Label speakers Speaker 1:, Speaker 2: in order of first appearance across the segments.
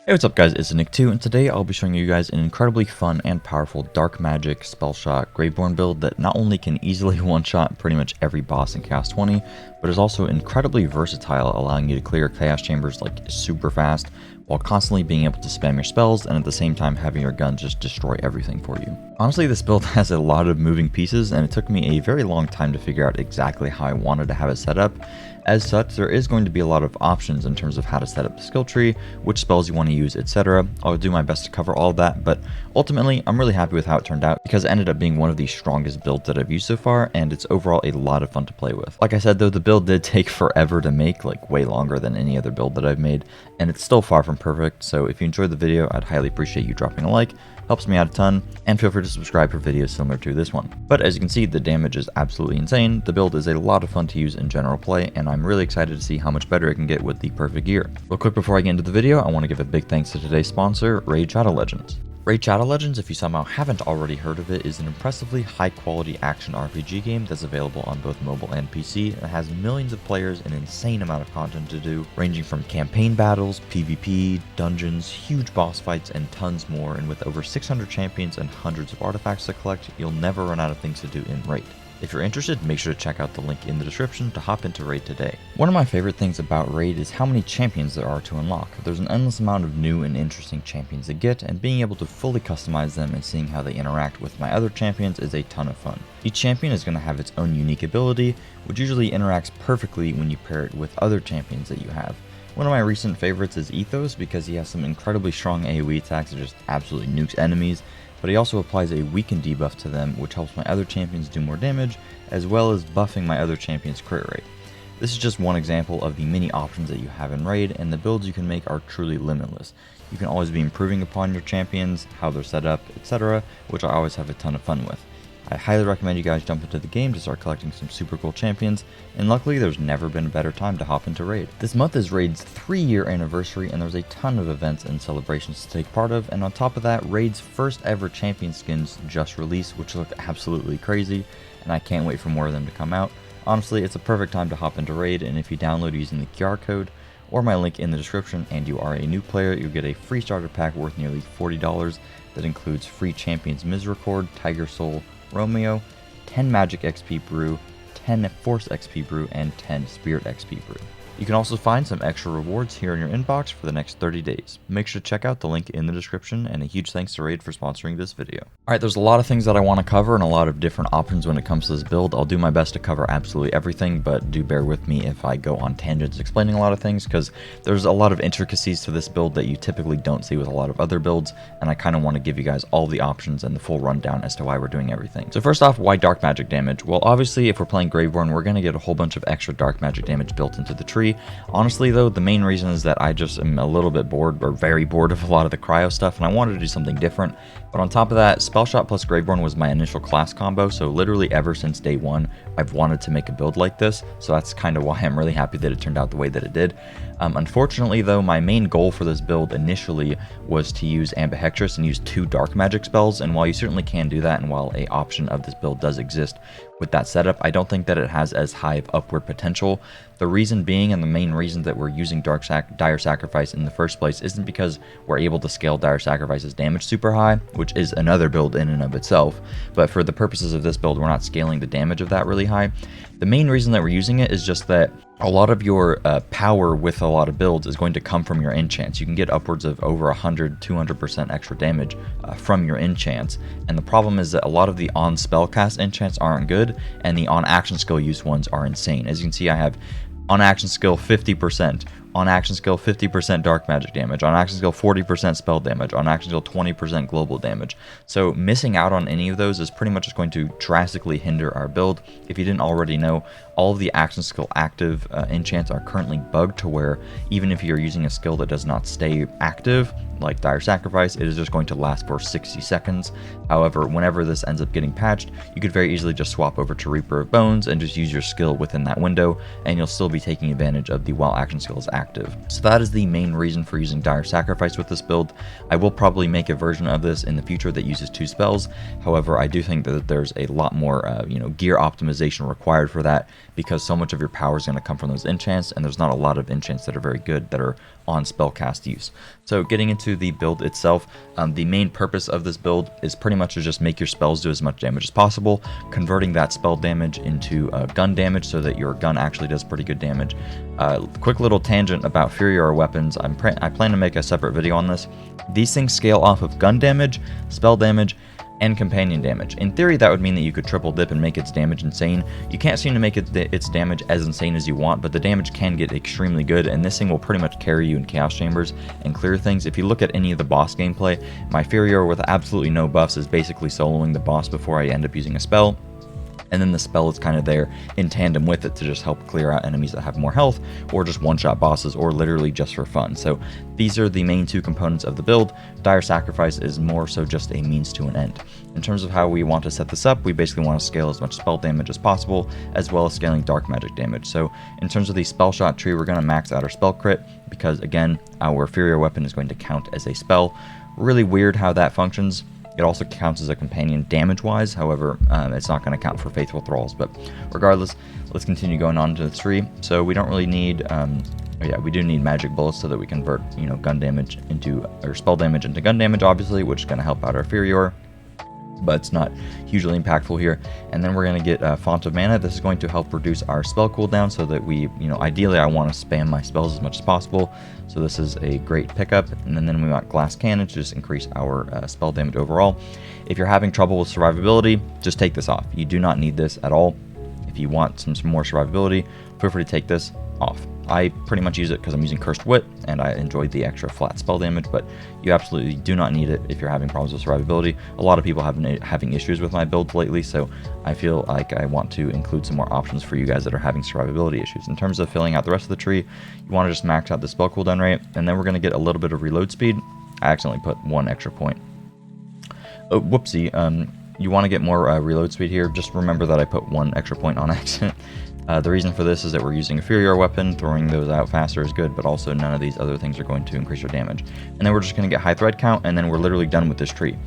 Speaker 1: Hey, what's up guys, it's Nick2, and today I'll be showing you guys an incredibly fun and powerful dark magic Spellshot Graveborn build that not only can easily one-shot pretty much every boss in Chaos 20, but is also incredibly versatile, allowing you to clear Chaos Chambers like super fast, while constantly being able to spam your spells and at the same time having your gun just destroy everything for you. Honestly, this build has a lot of moving pieces, and it took me a very long time to figure out exactly how I wanted to have it set up. As such, there is going to be a lot of options in terms of how to set up the skill tree, which spells you want to use, etc. I'll do my best to cover all of that, but ultimately, I'm really happy with how it turned out because it ended up being one of the strongest builds that I've used so far, and it's overall a lot of fun to play with. Like I said though, the build did take forever to make, like way longer than any other build that I've made, and it's still far from perfect, so if you enjoyed the video, I'd highly appreciate you dropping a like. Helps me out a ton, and feel free to subscribe for videos similar to this one. But as you can see, the damage is absolutely insane, the build is a lot of fun to use in general play, and I'm really excited to see how much better it can get with the perfect gear. Real quick before I get into the video, I want to give a big thanks to today's sponsor, Raid Shadow Legends. Raid Shadow Legends, if you somehow haven't already heard of it, is an impressively high-quality action RPG game that's available on both mobile and PC, and has millions of players and an insane amount of content to do, ranging from campaign battles, PvP, dungeons, huge boss fights, and tons more. And with over 600 champions and hundreds of artifacts to collect, you'll never run out of things to do in Raid. If you're interested, make sure to check out the link in the description to hop into Raid today. One of my favorite things about Raid is how many champions there are to unlock. There's an endless amount of new and interesting champions to get, and being able to fully customize them and seeing how they interact with my other champions is a ton of fun. Each champion is going to have its own unique ability, which usually interacts perfectly when you pair it with other champions that you have. One of my recent favorites is Ethos because he has some incredibly strong AoE attacks that just absolutely nukes enemies, but he also applies a weaken debuff to them, which helps my other champions do more damage, as well as buffing my other champions' crit rate. This is just one example of the many options that you have in Raid, and the builds you can make are truly limitless. You can always be improving upon your champions, how they're set up, etc., which I always have a ton of fun with. I highly recommend you guys jump into the game to start collecting some super cool champions, and luckily there's never been a better time to hop into Raid. This month is Raid's 3-year anniversary, and there's a ton of events and celebrations to take part of, and on top of that, Raid's first ever champion skins just released, which look absolutely crazy, and I can't wait for more of them to come out. Honestly, it's a perfect time to hop into Raid, and if you download using the QR code or my link in the description and you are a new player, you'll get a free starter pack worth nearly $40 that includes free champions Misericord, Tiger Soul, Romeo, 10 Magic XP Brew, 10 Force XP Brew, and 10 Spirit XP Brew. You can also find some extra rewards here in your inbox for the next 30 days. Make sure to check out the link in the description, and a huge thanks to Raid for sponsoring this video. Alright, there's a lot of things that I want to cover and a lot of different options when it comes to this build. I'll do my best to cover absolutely everything, but do bear with me if I go on tangents explaining a lot of things, because there's a lot of intricacies to this build that you typically don't see with a lot of other builds, and I kind of want to give you guys all the options and the full rundown as to why we're doing everything. So first off, why dark magic damage? Well, obviously if we're playing Graveborn, we're going to get a whole bunch of extra dark magic damage built into the tree. Honestly though, the main reason is that I just am a little bit bored, or very bored, of a lot of the cryo stuff, and I wanted to do something different. But on top of that, Spellshot plus Graveborn was my initial class combo, so literally ever since day one, I've wanted to make a build like this, so that's kind of why I'm really happy that it turned out the way that it did. Unfortunately though, my main goal for this build initially was to use Ambihextrous and use 2 dark magic spells, and while you certainly can do that, and while a option of this build does exist with that setup, I don't think that it has as high of upward potential. The reason being, and the main reason that we're using Dire Sacrifice in the first place, isn't because we're able to scale Dire Sacrifice's damage super high, which is another build in and of itself, but for the purposes of this build, we're not scaling the damage of that really high. The main reason that we're using it is just that a lot of your power with a lot of builds is going to come from your enchants. You can get upwards of over 100-200% extra damage from your enchants, and the problem is that a lot of the on spellcast enchants aren't good, and the on action skill use ones are insane. As you can see, I have on action skill 50%, on action skill 50% dark magic damage, on action skill 40% spell damage, on action skill 20% global damage. So missing out on any of those is pretty much just going to drastically hinder our build. If you didn't already know, all of the action skill active enchants are currently bugged to where even if you're using a skill that does not stay active, like Dire Sacrifice, it is just going to last for 60 seconds. However, whenever this ends up getting patched, you could very easily just swap over to Reaper of Bones and just use your skill within that window, and you'll still be taking advantage of the while action skill is active. So that is the main reason for using Dire Sacrifice with this build. I will probably make a version of this in the future that uses 2 spells. However, I do think that there's a lot more gear optimization required for that, because so much of your power is going to come from those enchants, and there's not a lot of enchants that are very good that are on spellcast use. So getting into the build itself, the main purpose of this build is pretty much to just make your spells do as much damage as possible, converting that spell damage into gun damage so that your gun actually does pretty good damage. Quick little tangent about Furior weapons. I plan to make a separate video on this. These things scale off of gun damage, spell damage, and companion damage. In theory, that would mean that you could triple dip and make its damage insane. You can't seem to make its damage as insane as you want, but the damage can get extremely good, and this thing will pretty much carry you in Chaos Chambers and clear things. If you look at any of the boss gameplay, my Furior with absolutely no buffs is basically soloing the boss before I end up using a spell. And then the spell is kind of there in tandem with it to just help clear out enemies that have more health, or just one-shot bosses, or literally just for fun. So these are the main two components of the build. Dire Sacrifice is more so just a means to an end. In terms of how we want to set this up, we basically want to scale as much spell damage as possible, as well as scaling dark magic damage. So in terms of the spell shot tree, we're going to max out our spell crit, because again, our Furior weapon is going to count as a spell. Really weird how that functions. It also counts as a companion damage-wise, however, it's not going to count for Faithful Thralls. But regardless, let's continue going on to the tree. So we don't really need, yeah, we do need magic bullets so that we convert, gun damage into, or spell damage into gun damage, obviously, which is going to help out our Furior, but it's not hugely impactful here. And then we're going to get Font of Mana. This is going to help reduce our spell cooldown so that we, ideally I want to spam my spells as much as possible. So this is a great pickup. And then we want Glass Cannon to just increase our spell damage overall. If you're having trouble with survivability, just take this off. You do not need this at all. If you want some more survivability, feel free to take this off. I pretty much use it because I'm using Cursed Wit, and I enjoyed the extra flat spell damage, but you absolutely do not need it if you're having problems with survivability. A lot of people have been having issues with my builds lately, so I feel like I want to include some more options for you guys that are having survivability issues. In terms of filling out the rest of the tree, you want to just max out the spell cooldown rate, and then we're going to get a little bit of reload speed. I accidentally put 1 extra point. Oh, whoopsie. You want to get more reload speed here. Just remember that I put 1 extra point on accident. The reason for this is that we're using a Furior weapon. Throwing those out faster is good, but also none of these other things are going to increase your damage. And then we're just going to get high thread count, and then we're literally done with this tree.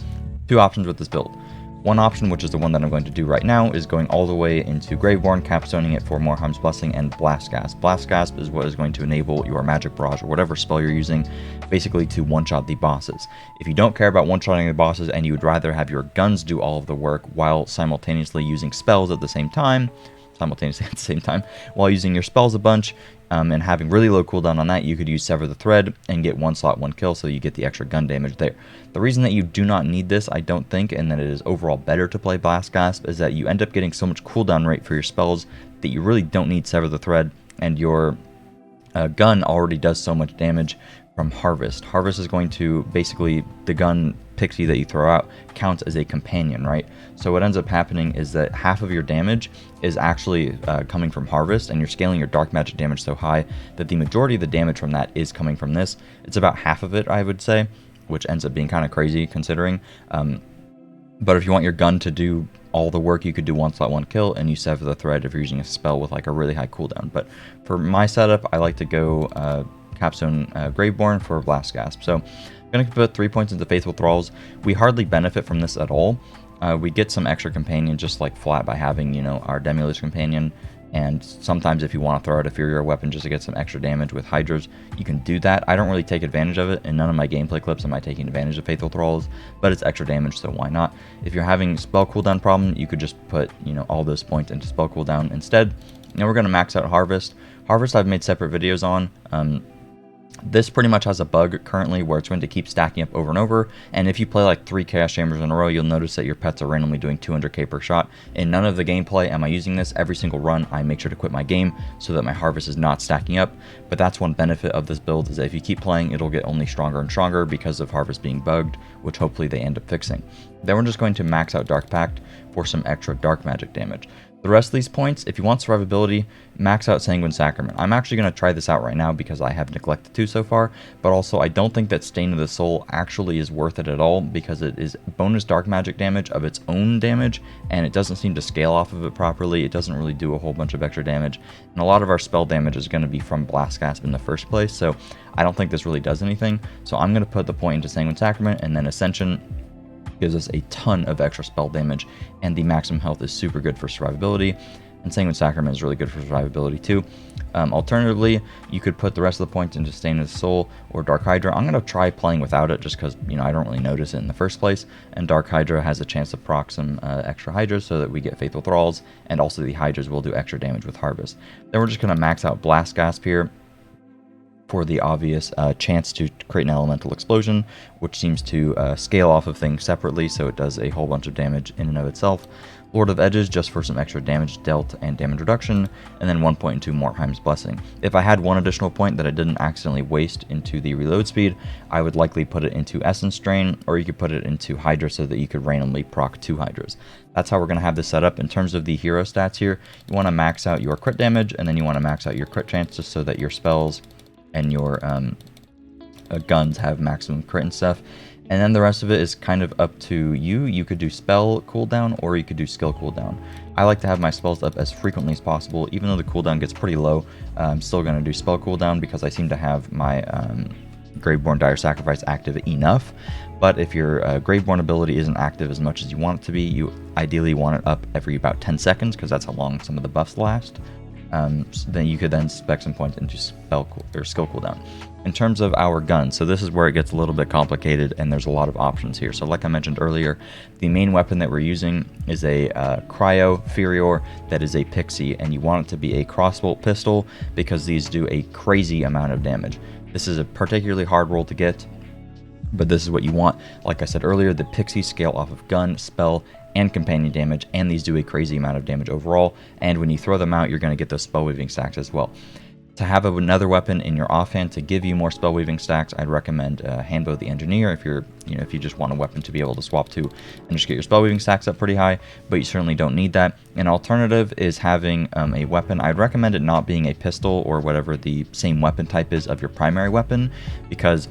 Speaker 1: 2 options with this build. One option, which is the one that I'm going to do right now, is going all the way into Graveborn, capstoning it for Morhaim's Blessing and Blast Gasp. Blast Gasp is what is going to enable your Magic Barrage or whatever spell you're using, basically to one-shot the bosses. If you don't care about one-shotting the bosses and you would rather have your guns do all of the work while simultaneously using spells at the same time, while using your spells a bunch, and having really low cooldown on that, you could use Sever the Thread and get 1 slot 1 kill, so you get the extra gun damage there. The reason that you do not need this, I don't think, and that it is overall better to play Blast Gasp, is that you end up getting so much cooldown rate for your spells that you really don't need Sever the Thread, and your gun already does so much damage from Harvest. Harvest is going to, basically, the gun pixie that you throw out counts as a companion, right? So what ends up happening is that half of your damage is actually coming from Harvest, and you're scaling your dark magic damage so high that the majority of the damage from that is coming from this. It's about half of it, I would say, which ends up being kind of crazy considering. But if you want your gun to do all the work, you could do 1 slot 1 kill, and you Sever the Thread if you're using a spell with like a really high cooldown. But for my setup, I like to go Capstone Graveborn for Blast Gasp. So I'm going to put 3 points into Faithful Thralls. We hardly benefit from this at all. We get some extra companion just like flat by having, our Demolish Companion. And sometimes if you want to throw out a Furior weapon just to get some extra damage with Hydras, you can do that. I don't really take advantage of it. In none of my gameplay clips am I taking advantage of Faithful Thralls, but it's extra damage, so why not? If you're having spell cooldown problem, you could just put, all those points into spell cooldown instead. Now we're going to max out Harvest. Harvest I've made separate videos on. This pretty much has a bug currently where it's going to keep stacking up over and over, and if you play like 3 Chaos Chambers in a row, you'll notice that your pets are randomly doing 200k per shot. In none of the gameplay am I using this. Every single run I make sure to quit my game so that my Harvest is not stacking up, but that's one benefit of this build, is that if you keep playing, it'll get only stronger and stronger because of Harvest being bugged, which hopefully they end up fixing. Then we're just going to max out Dark Pact for some extra dark magic damage. The rest of these points, if you want survivability, max out Sanguine Sacrament. I'm actually going to try this out right now because I have neglected to so far, but also I don't think that Stain of the Soul actually is worth it at all because it is bonus dark magic damage of its own damage, and it doesn't seem to scale off of it properly. It doesn't really do a whole bunch of extra damage, and a lot of our spell damage is going to be from Blast Gasp in the first place, so I don't think this really does anything. So I'm going to put the point into Sanguine Sacrament, and then Ascension gives us a ton of extra spell damage, and the maximum health is super good for survivability. Sanguine Sacrament is really good for survivability too. Alternatively, you could put the rest of the points into Stainless Soul or Dark Hydra. I'm going to try playing without it just because, I don't really notice it in the first place. And Dark Hydra has a chance to proc some extra Hydras so that we get Faithful Thralls, and also the Hydras will do extra damage with Harvest. Then we're just going to max out Blast Gasp here for the obvious chance to create an elemental explosion, which seems to scale off of things separately, so it does a whole bunch of damage in and of itself. Lord of Edges, just for some extra damage dealt and damage reduction, and then 1 point into Mordheim's Blessing. If I had one additional point that I didn't accidentally waste into the reload speed, I would likely put it into Essence Drain, or you could put it into Hydra so that you could randomly proc 2 Hydras. That's how we're going to have this set up. In terms of the hero stats here, you want to max out your crit damage, and then you want to max out your crit chances so that your spells and your guns have maximum crit and stuff. And then the rest of it is kind of up to you. You could do spell cooldown or you could do skill cooldown. I like to have my spells up as frequently as possible. Even though the cooldown gets pretty low, I'm still going to do spell cooldown because I seem to have my Graveborn Dire Sacrifice active enough. But if your Graveborn ability isn't active as much as you want it to be, you ideally want it up every about 10 seconds because that's how long some of the buffs last. So then you could then spec some points into skill cooldown. In terms of our guns, so this is where it gets a little bit complicated and there's a lot of options here. So like I mentioned earlier, the main weapon that we're using is a Cryo Furior that is a Pixie, and you want it to be a crossbolt pistol because these do a crazy amount of damage. This is a particularly hard roll to get, but this is what you want. Like I said earlier, the Pixies scale off of gun, spell, and companion damage, and these do a crazy amount of damage overall, and when you throw them out, you're going to get those spell weaving stacks as well. To have another weapon in your offhand to give you more spell weaving stacks, I'd recommend Handbow the Engineer if you just want a weapon to be able to swap to and just get your spell weaving stacks up pretty high, but you certainly don't need that. An alternative is having a weapon. I'd recommend it not being a pistol or whatever the same weapon type is of your primary weapon, because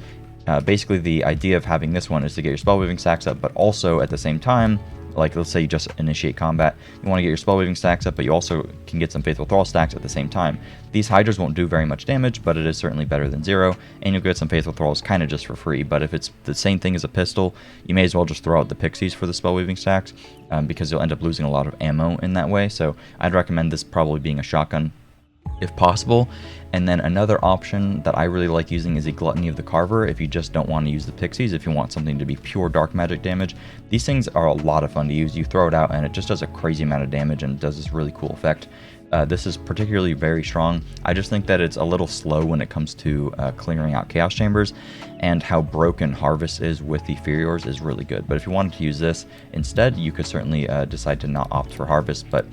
Speaker 1: basically the idea of having this one is to get your spell weaving stacks up, but also at the same time, like let's say you just initiate combat, you want to get your spell weaving stacks up, but you also can get some Faithful Thrall stacks at the same time. These Hydras won't do very much damage, but it is certainly better than 0, and you'll get some Faithful Thralls kind of just for free. But if it's the same thing as a pistol, you may as well just throw out the Pixies for the spell weaving stacks, because you'll end up losing a lot of ammo in that way. So I'd recommend this probably being a shotgun if possible. And then another option that I really like using is a Gluttony of the Carver if you just don't want to use the Pixies, if you want something to be pure dark magic damage. These things are a lot of fun to use. You throw it out and it just does a crazy amount of damage and does this really cool effect. This is particularly very strong. I just think that it's a little slow when it comes to clearing out Chaos Chambers, and how broken Harvest is with the Furiors is really good. But if you wanted to use this instead, you could certainly decide to not opt for Harvest, but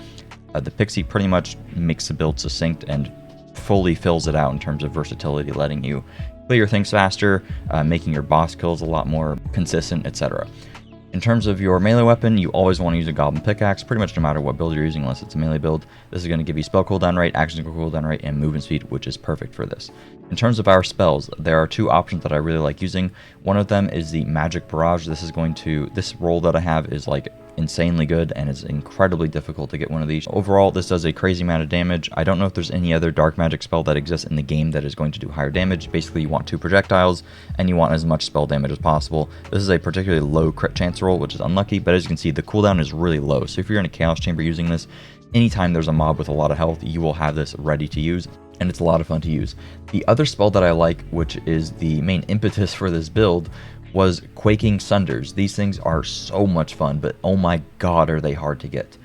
Speaker 1: the Pixie pretty much makes the build succinct and fully fills it out in terms of versatility, letting you clear things faster, making your boss kills a lot more consistent, etc. In terms of your melee weapon, you always want to use a Goblin Pickaxe, pretty much no matter what build you're using, unless it's a melee build. This is going to give you spell cooldown rate, action cooldown rate, and movement speed, which is perfect for this. In terms of our spells, there are 2 options that I really like using. One of them is the Magic Barrage. This roll that I have is like insanely good, and it's incredibly difficult to get one of these. Overall, this does a crazy amount of damage. I don't know if there's any other dark magic spell that exists in the game that is going to do higher damage. Basically, you want 2 projectiles, and you want as much spell damage as possible. This is a particularly low crit chance roll, which is unlucky, but as you can see, the cooldown is really low. So if you're in a Chaos Chamber using this, anytime there's a mob with a lot of health, you will have this ready to use, and it's a lot of fun to use. The other spell that I like, which is the main impetus for this build, was Quaking Sunders. These things are so much fun, but oh my god, are they hard to get.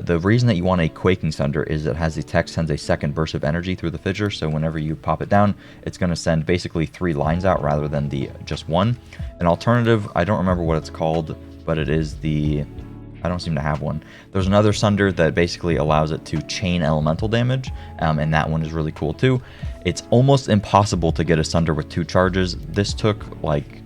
Speaker 1: The reason that you want a Quaking Sunder is it has the text sends a second burst of energy through the fissure, so whenever you pop it down, it's going to send basically 3 lines out rather than the just one. An alternative, I don't remember what it's called, but it is the... I don't seem to have one. There's another Sunder that basically allows it to chain elemental damage, and that one is really cool too. It's almost impossible to get a Sunder with 2 charges. This took like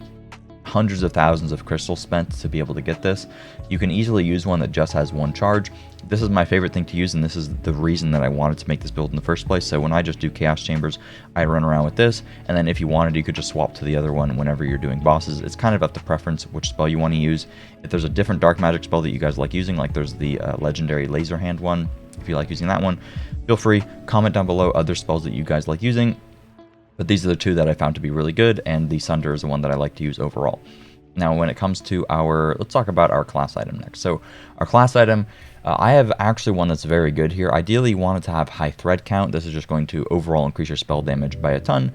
Speaker 1: hundreds of thousands of crystals spent to be able to get this. You can easily use one that just has 1 charge. This is my favorite thing to use, and this is the reason that I wanted to make this build in the first place. So when I just do Chaos Chambers, I run around with this, and then if you wanted, you could just swap to the other one whenever you're doing bosses. It's kind of up to preference which spell you want to use. If there's a different dark magic spell that you guys like using, like there's the legendary laser hand one, if you like using that one, feel free, comment down below other spells that you guys like using. But these are the 2 that I found to be really good, and the Sunder is the one that I like to use overall. Now, when it comes to let's talk about our class item next. So our class item, I have actually one that's very good here. Ideally, you want it to have high thread count. This is just going to overall increase your spell damage by a ton.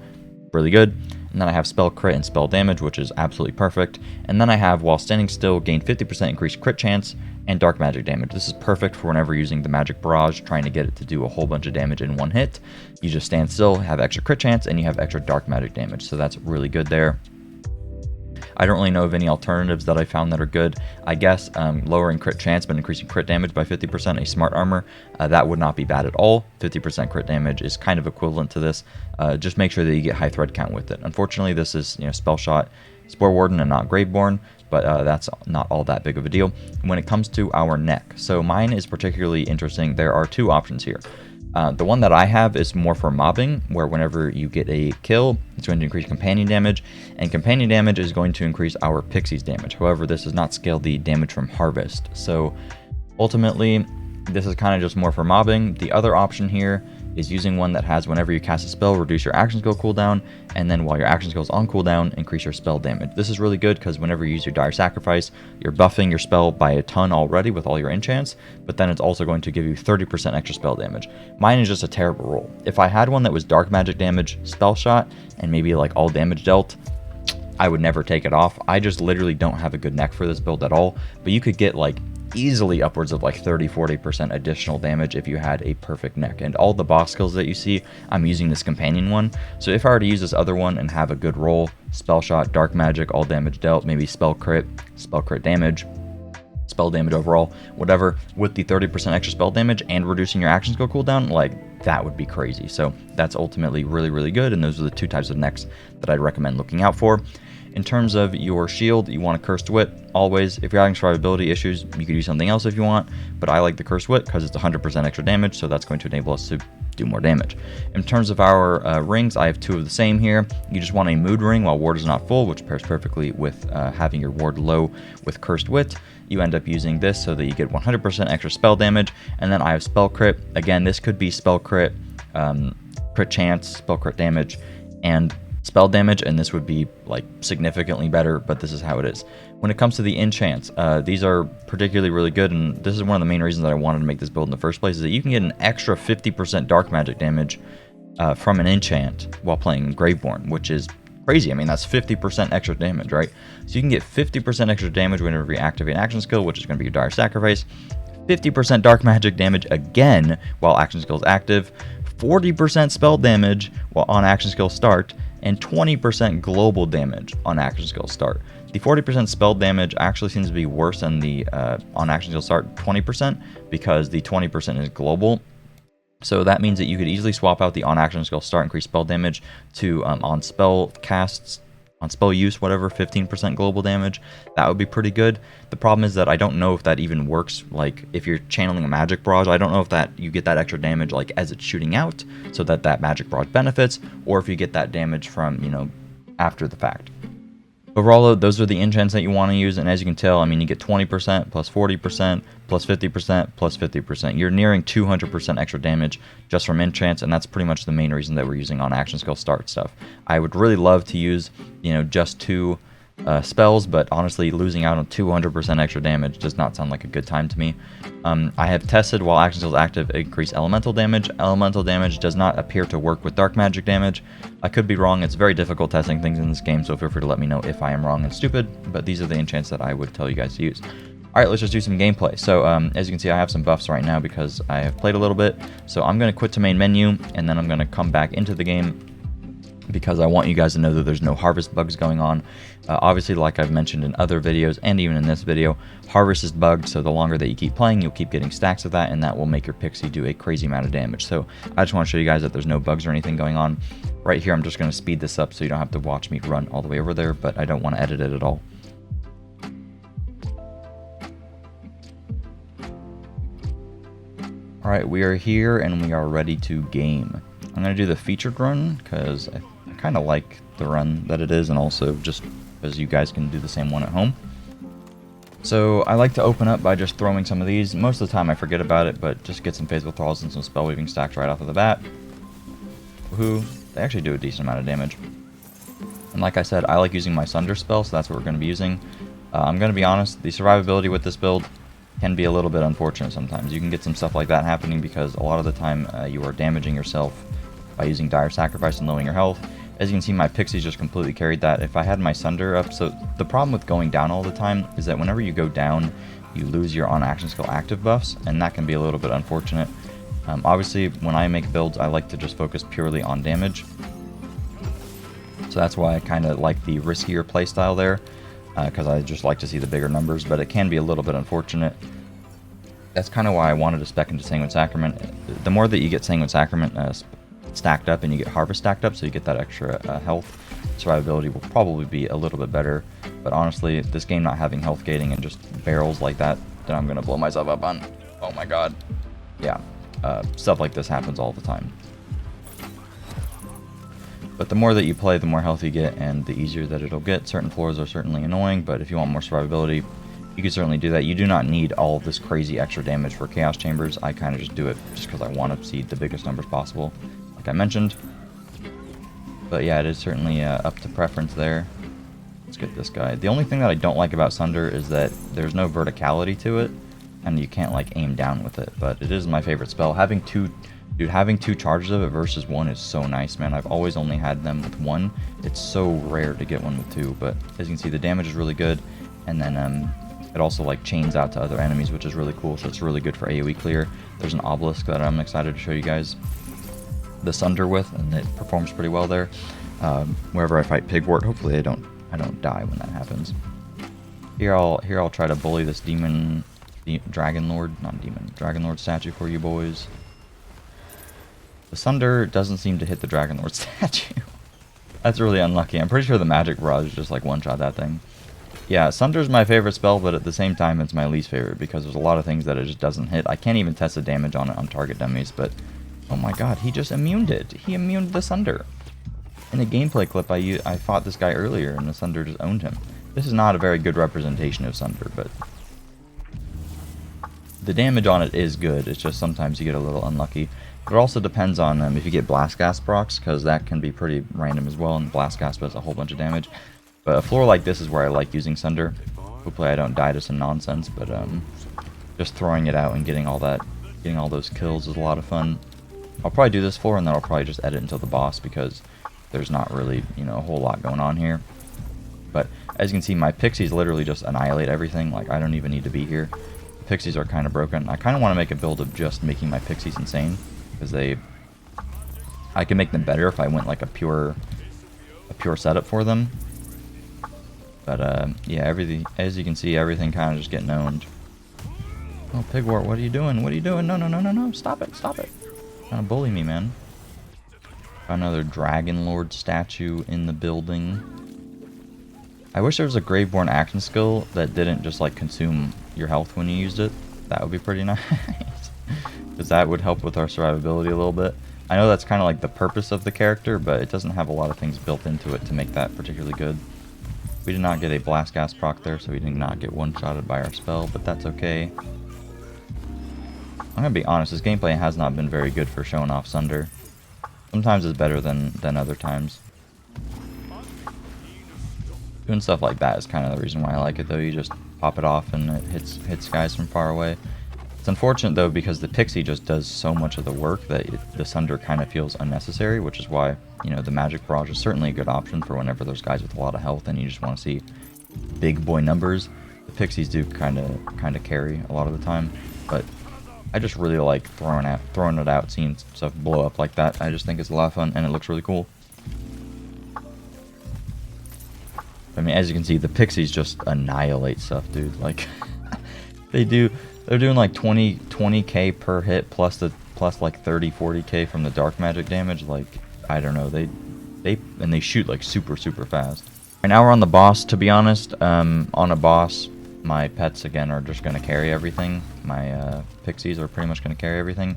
Speaker 1: Really good. And then I have spell crit and spell damage, which is absolutely perfect. And then I have, while standing still, gain 50% increased crit chance and dark magic damage. This is perfect for whenever using the magic barrage, trying to get it to do a whole bunch of damage in one hit. You just stand still, have extra crit chance, and you have extra dark magic damage. So that's really good there. I don't really know of any alternatives that I found that are good. I guess lowering crit chance but increasing crit damage by 50%, a smart armor, that would not be bad at all. 50% crit damage is kind of equivalent to this. Just make sure that you get high thread count with it. Unfortunately, this is Spellshot Spore Warden and not Graveborn, but that's not all that big of a deal. When it comes to our neck, so mine is particularly interesting. There are two options here. The one that I have is more for mobbing, where whenever you get a kill, it's going to increase companion damage, and companion damage is going to increase our Pixie's damage. However, this does not scale the damage from Harvest. So ultimately, this is kind of just more for mobbing. The other option here is using one that has, whenever you cast a spell, reduce your action skill cooldown, and then while your action skill is on cooldown, increase your spell damage. This is really good because whenever you use your Dire Sacrifice, you're buffing your spell by a ton already with all your enchants, but then it's also going to give you 30% extra spell damage. Mine is just a terrible roll. If I had one that was dark magic damage, spell shot, and maybe like all damage dealt, I would never take it off. I just literally don't have a good neck for this build at all, but you could get like easily upwards of like 30-40% additional damage if you had a perfect neck. And all the boss skills that you see, I'm using this companion one. So if I were to use this other one and have a good roll, spell shot, dark magic, all damage dealt, maybe spell crit damage, spell damage overall, whatever, with the 30% extra spell damage and reducing your action skill cooldown, like that would be crazy. So that's ultimately really, really good. And those are the two types of necks that I'd recommend looking out for. In terms of your shield, you want a Cursed Wit. Always, if you're having survivability issues, you could use something else if you want, but I like the Cursed Wit because it's 100% extra damage, so that's going to enable us to do more damage. In terms of our rings, I have two of the same here. You just want a mood ring while ward is not full, which pairs perfectly with having your ward low with Cursed Wit. You end up using this so that you get 100% extra spell damage, and then I have spell crit. Again, this could be spell crit, crit chance, spell crit damage, and spell damage, and this would be like significantly better, but this is how it is. When it comes to the enchants, these are particularly really good, and this is one of the main reasons that I wanted to make this build in the first place, is that you can get an extra 50% dark magic damage from an enchant while playing Graveborn, which is crazy. I mean, that's 50% extra damage, right? So you can get 50% extra damage whenever you activate an action skill, which is going to be your Dire Sacrifice, 50% dark magic damage again while action skill is active, 40% spell damage while on action skill start, and 20% global damage on action skill start. The 40% spell damage actually seems to be worse than the on action skill start 20%, because the 20% is global. So that means that you could easily swap out the on action skill start increased spell damage to on spell casts, on spell use, whatever, 15% global damage. That would be pretty good. The problem is that I don't know if that even works. Like if you're channeling a magic barrage, I don't know if that you get that extra damage like as it's shooting out, so that magic barrage benefits, or if you get that damage from, you know, after the fact. Overall, those are the enchants that you want to use, and as you can tell, I mean, you get 20%, plus 40%, plus 50%, plus 50%. You're nearing 200% extra damage just from enchants, and that's pretty much the main reason that we're using on action skill start stuff. I would really love to use, you know, just two spells, but honestly, losing out on 200% extra damage does not sound like a good time to me. I have tested while action skill is active, increase elemental damage. Elemental damage does not appear to work with dark magic damage. I could be wrong. It's very difficult testing things in this game, so feel free to let me know if I am wrong and stupid, but these are the enchants that I would tell you guys to use. Alright, let's just do some gameplay. So, as you can see, I have some buffs right now because I have played a little bit. So I'm going to quit to main menu, and then I'm going to come back into the game because I want you guys to know that there's no harvest bugs going on. Obviously, like I've mentioned in other videos, and even in this video, harvest is bugged, so the longer that you keep playing, you'll keep getting stacks of that, and that will make your pixie do a crazy amount of damage. So I just want to show you guys that there's no bugs or anything going on. Right here, I'm just going to speed this up so you don't have to watch me run all the way over there, but I don't want to edit it at all. Alright, we are here, and we are ready to game. I'm going to do the featured run, because I kind of like the run that it is, and also just because you guys can do the same one at home. So I like to open up by just throwing some of these. Most of the time I forget about it, but just get some Faithful Thralls and some Spell Weaving stacks right off of the bat. Woohoo. They actually do a decent amount of damage. And like I said, I like using my Sunder spell, so that's what we're going to be using. I'm going to be honest, the survivability with this build can be a little bit unfortunate sometimes. You can get some stuff like that happening because a lot of the time you are damaging yourself by using Dire Sacrifice and lowering your health. As you can see, my Pixies just completely carried that. If I had my Sunder up, so the problem with going down all the time is that whenever you go down, you lose your on-action skill active buffs, and that can be a little bit unfortunate. Obviously, when I make builds, I like to just focus purely on damage. So that's why I kind of like the riskier playstyle there, because I just like to see the bigger numbers, but it can be a little bit unfortunate. That's kind of why I wanted to spec into Sanguine Sacrament. The more that you get Sanguine Sacrament stacked up and you get Harvest stacked up, so you get that extra health, survivability will probably be a little bit better. But honestly, this game not having health gating and just barrels like that I'm going to blow myself up on. Oh my god. Yeah, stuff like this happens all the time. But the more that you play, the more health you get, and the easier that it'll get. Certain floors are certainly annoying, but if you want more survivability, you can certainly do that. You do not need all of this crazy extra damage for Chaos Chambers. I kind of just do it just because I want to see the biggest numbers possible, like I mentioned. But yeah, it is certainly up to preference there. Let's get this guy. The only thing that I don't like about Sunder is that there's no verticality to it, and you can't like aim down with it. But it is my favorite spell. Having two charges of it versus one is so nice, man. I've always only had them with one. It's so rare to get one with two, but as you can see, the damage is really good, and then it also like chains out to other enemies, which is really cool, so it's really good for AoE clear. There's an obelisk that I'm excited to show you guys the Sunder with, and it performs pretty well there. Wherever I fight Pigwort, hopefully I don't die when that happens. Here I'll try to bully this Dragon Lord statue for you boys. The Sunder doesn't seem to hit the Dragon Lord statue. That's really unlucky. I'm pretty sure the Magic Barrage just like one-shot that thing. Yeah, Sunder's my favorite spell, but at the same time it's my least favorite because there's a lot of things that it just doesn't hit. I can't even test the damage on it on target dummies, but oh my god, he just immuned it. He immuned the Sunder. In a gameplay clip, I fought this guy earlier and the Sunder just owned him. This is not a very good representation of Sunder, but the damage on it is good. It's just sometimes you get a little unlucky. But it also depends on if you get Blast Gas procs, because that can be pretty random as well, and Blast Gas does a whole bunch of damage. But a floor like this is where I like using Sunder. Hopefully I don't die to some nonsense, but just throwing it out and getting all those kills is a lot of fun. I'll probably do this floor, and then I'll probably just edit until the boss, because there's not really, a whole lot going on here. But as you can see, my Pixies literally just annihilate everything. Like, I don't even need to be here. The Pixies are kind of broken. I kind of want to make a build of just making my Pixies insane, because I can make them better if I went like a pure setup for them. But yeah, everything, as you can see, everything kind of just getting owned. Oh, Pigwort, what are you doing? What are you doing? No, no, no, no, no! Stop it! Stop it! You're trying to bully me, man. Another Dragon Lord statue in the building. I wish there was a Graveborn action skill that didn't just like consume your health when you used it. That would be pretty nice, because that would help with our survivability a little bit. I know that's kind of like the purpose of the character, but it doesn't have a lot of things built into it to make that particularly good. We did not get a Blast Gas proc there, so we did not get one-shotted by our spell, but that's okay. I'm gonna be honest, this gameplay has not been very good for showing off Sunder. Sometimes it's better than other times. Doing stuff like that is kind of the reason why I like it, though. You just pop it off and it hits guys from far away. It's unfortunate, though, because the Pixie just does so much of the work that the Sunder kind of feels unnecessary, which is why, the Magic Barrage is certainly a good option for whenever there's guys with a lot of health and you just want to see big boy numbers. The Pixies do kind of carry a lot of the time, but I just really like throwing it out, seeing stuff blow up like that. I just think it's a lot of fun and it looks really cool. I mean, as you can see, the Pixies just annihilate stuff, dude. Like, they're doing like 20k per hit plus like 30-40k from the dark magic damage. Like, I don't know, they shoot like super fast. Right now we're on the boss. To be honest, on a boss, my pets again are just gonna carry everything. My Pixies are pretty much gonna carry everything.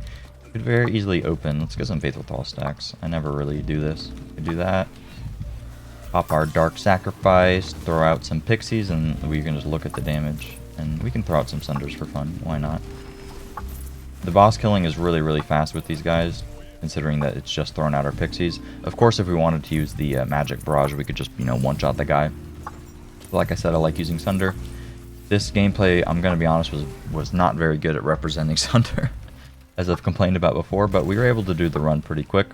Speaker 1: Could very easily open. Let's get some Faithful Thaw stacks. I never really do this. Could do that. Pop our Dark Sacrifice, throw out some Pixies, and we can just look at the damage. And we can throw out some Sunders for fun. Why not? The boss killing is really fast with these guys. considering that it's just throwing out our pixies. Of course, if we wanted to use the magic barrage, we could just, you know, one-shot the guy. But like I said, I like using Sunder. This gameplay, I'm going to be honest, was not very good at representing Sunder, as I've complained about before, but we were able to do the run pretty quick.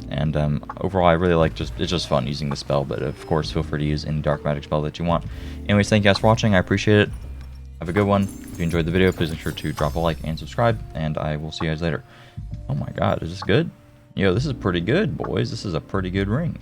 Speaker 1: And overall, I really like it's just fun using the spell, but of course, feel free to use any dark magic spell that you want. Anyways, thank you guys for watching. I appreciate it. Have a good one. If you enjoyed the video, please make sure to drop a like and subscribe, and I will see you guys later. Oh my god, is this good? Yo, this is pretty good, boys. This is a pretty good ring.